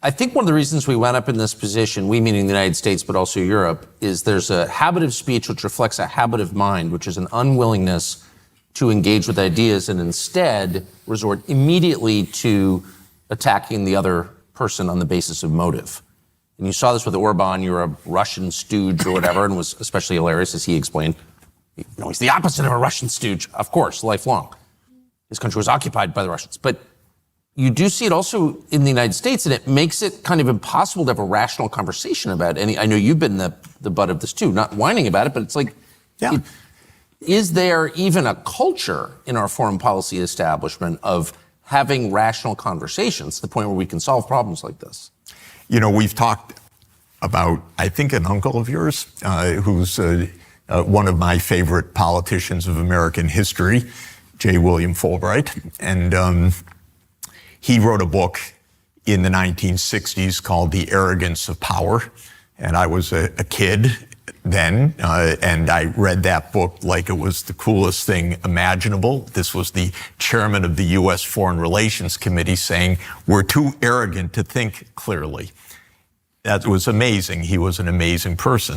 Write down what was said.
I think one of the reasons we wound up in this position, we meaning the United States, but also Europe, is there's a habit of speech which reflects a habit of mind, which is an unwillingness to engage with ideas and instead resort immediately to attacking the other person on the basis of motive. And you saw this with Orban. You're a Russian stooge or whatever, and was especially hilarious as he explained. He's the opposite of a Russian stooge, of course, lifelong. His country was occupied by the Russians. But you do see it also in the United States, and it makes it kind of impossible to have a rational conversation about any. I know you've been the butt of this too, not whining about it, but it's like, is there even a culture in our foreign policy establishment of having rational conversations to the point where we can solve problems like this? We've talked about, I think, an uncle of yours who's one of my favorite politicians of American history, JWilliamFulbright. And he wrote a book in the 1960s called The Arrogance of Power. And I was a kid then, and I read that book like it was the coolest thing imaginable. This was the chairman of the U.S. Foreign Relations Committee saying, we're too arrogant to think clearly. That was amazing. He was an amazing person.